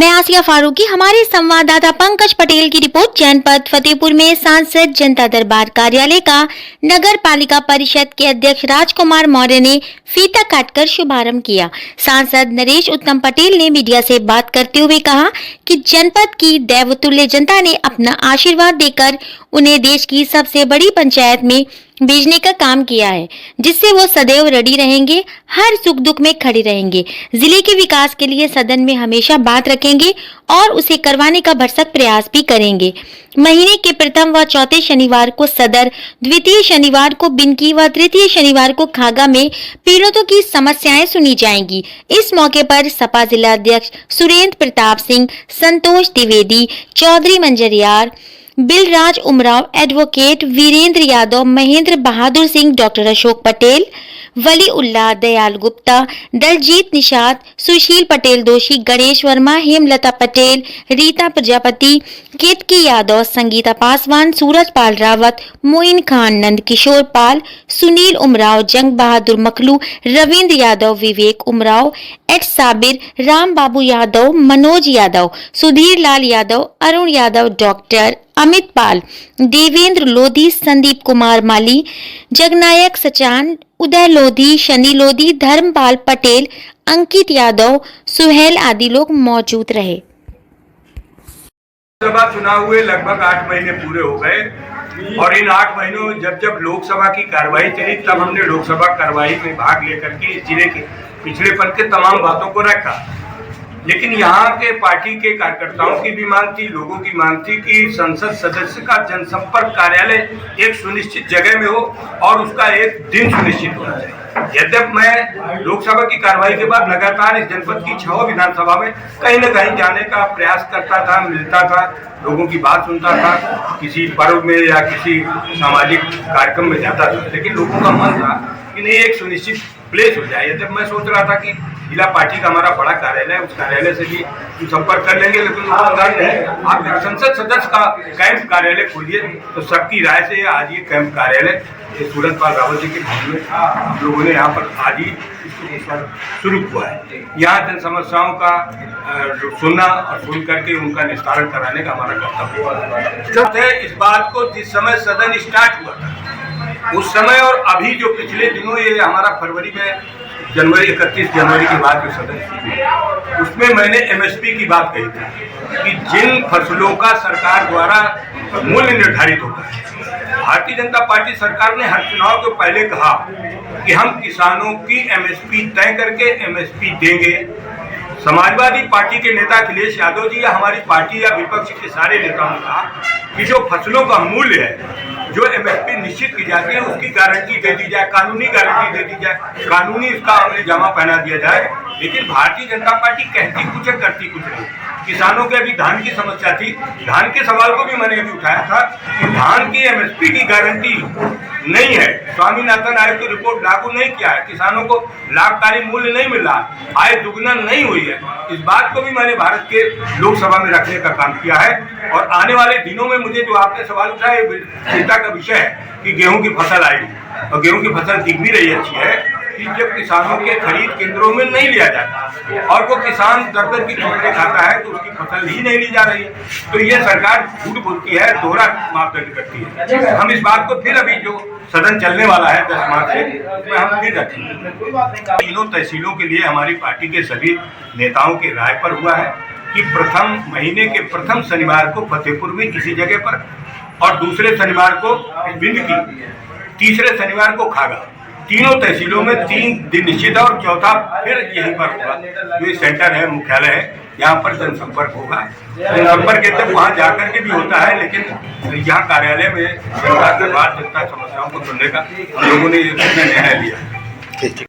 मैं आसिया फारूकी। हमारे संवाददाता पंकज पटेल की रिपोर्ट। जनपद फतेहपुर में सांसद जनता दरबार कार्यालय का नगर पालिका परिषद के अध्यक्ष राजकुमार मौर्य ने फीता काटकर शुभारंभ किया। सांसद नरेश उत्तम पटेल ने मीडिया से बात करते हुए कहा कि जनपद की देवतुल्य जनता ने अपना आशीर्वाद देकर उन्हें देश की सबसे बड़ी पंचायत में भेजने का काम किया है, जिससे वो सदैव रेडी रहेंगे, हर सुख दुख में खड़े रहेंगे। जिले के विकास के लिए सदन में हमेशा बात रखेंगे और उसे करवाने का भरसक प्रयास भी करेंगे। महीने के प्रथम व चौथे शनिवार को सदर, द्वितीय शनिवार को बिनकी व तृतीय शनिवार को खागा में पीड़ितों की समस्याएं सुनी जाएंगी। इस मौके पर सपा जिला अध्यक्ष सुरेंद्र प्रताप सिंह, संतोष द्विवेदी, चौधरी मंजरियार, बिलराज उमराव, एडवोकेट वीरेंद्र यादव, महेंद्र बहादुर सिंह, डॉक्टर अशोक पटेल, वली उल्लाह, दयाल गुप्ता, दलजीत निषाद, सुशील पटेल दोषी, गणेश वर्मा, हेमलता पटेल, रीता प्रजापति, केतकी यादव, संगीता पासवान, सूरज पाल रावत, मोइन खान, नंद किशोर पाल, सुनील उमराव, जंग बहादुर मखलू, रविंद्र यादव, विवेक उमराव, एच साबिर, राम बाबू यादव, मनोज यादव, सुधीर लाल यादव, अरुण यादव, डॉक्टर अमित पाल, देवेंद्र लोधी, संदीप कुमार माली, जगनायक सचान, उदय लोधी, शनि लोधी, धर्मपाल पटेल, अंकित यादव, सुहेल आदि लोग मौजूद रहे। लोकसभा चुनाव हुए लगभग 8 महीने पूरे हो गए और इन 8 महीनों में जब लोकसभा की कार्रवाई चली तब हमने लोकसभा कार्रवाई में भाग लेकर के जिले के पिछड़ेपन के तमाम बातों को रखा। लेकिन यहाँ के पार्टी के कार्यकर्ताओं की भी मांग थी, लोगों की मांग थी कि संसद सदस्य का जनसंपर्क कार्यालय एक सुनिश्चित जगह में हो और उसका एक दिन सुनिश्चित होना चाहिए। यद्यप मैं लोकसभा की कार्रवाई के बाद लगातार इस जनपद की 6 विधानसभा में कहीं न कहीं जाने का प्रयास करता था, मिलता था, लोगों की बात सुनता था, किसी पर्व में या किसी सामाजिक कार्यक्रम में जाता था, लेकिन लोगों का मन था कि नहीं एक सुनिश्चित प्लेस हो जाए। यद्यप मैं सोच रहा था कि जिला पार्टी का हमारा बड़ा कार्यालय है, उस कार्यालय से भी संपर्क कर लेंगे, लेकिन आप एक संसद सदस्य का कैंप कार्यालय खोलिए। तो सबकी राय से आज ये कैंप कार्यालय सूरज पाल रावत जी के भवन में हम लोगों ने यहाँ पर आज ही शुरू हुआ है। यहाँ जन समस्याओं का सुनना और सुन करके उनका निस्तारण कराने का हमारा कर्तव्य है। इस बात को जिस समय सदन स्टार्ट हुआ था उस समय और अभी जो पिछले दिनों ये हमारा फरवरी में 31 जनवरी की बात जो सदन हुई उसमें मैंने एमएसपी की बात कही थी कि जिन फसलों का सरकार द्वारा मूल्य निर्धारित होता है, भारतीय जनता पार्टी सरकार ने हर चुनाव के पहले कहा कि हम किसानों की एमएसपी तय करके एमएसपी देंगे। समाजवादी पार्टी के नेता अखिलेश यादव जी या हमारी पार्टी या विपक्ष के सारे नेताओं ने कहा कि जो फसलों का मूल्य है, जो एमएसपी निश्चित की जाती है, उसकी गारंटी दे दी जाए, कानूनी गारंटी दे दी जाए, कानूनी इसका अमली जामा पहना दिया जाए। लेकिन भारतीय जनता पार्टी कहती कुछ है, करती कुछ नहीं। किसानों के अभी धान की समस्या थी, धान के सवाल को भी मैंने अभी उठाया था कि धान की एमएसपी की गारंटी नहीं है। स्वामीनाथन आयोग की रिपोर्ट लागू नहीं किया है, किसानों को लाभकारी मूल्य नहीं मिल रहा, आय दुगना नहीं हुई है। इस बात को भी मैंने भारत के लोकसभा में रखने का काम किया है और आने वाले दिनों में मुझे जो आपने सवाल उठाया चिंता का विषय है कि गेहूं की फसल आएगी और गेहूं की फसल दिख भी रही अच्छी है कि जब किसानों के खरीद केंद्रों में नहीं लिया जाता और वो किसान दर की ठोकरें खाता है तो उसकी फसल ही नहीं ली जा रही है, तो ये सरकार झूठ बोलती है, दोहरा मापदंड करती है। हम इस बात को फिर अभी जो सदन चलने वाला है 10 मार्च से उसमें हम फिर रखेंगे। तीनों तहसीलों के लिए हमारी पार्टी के सभी नेताओं के राय पर हुआ है कि प्रथम महीने के प्रथम शनिवार को फतेहपुर में इसी जगह पर और दूसरे शनिवार को बिंदकी, तीसरे शनिवार को खागा, तीनों तहसीलों में 3 दिन निश्चित है और चौथा फिर यहीं पर होगा जो ये सेंटर है, मुख्यालय है, यहाँ पर जनसंपर्क होगा। जनसंपर्क कहते वहाँ जाकर के भी होता है, लेकिन यहाँ कार्यालय में जनता समस्याओं को सुनने का हम लोगों ने निर्णय लिया।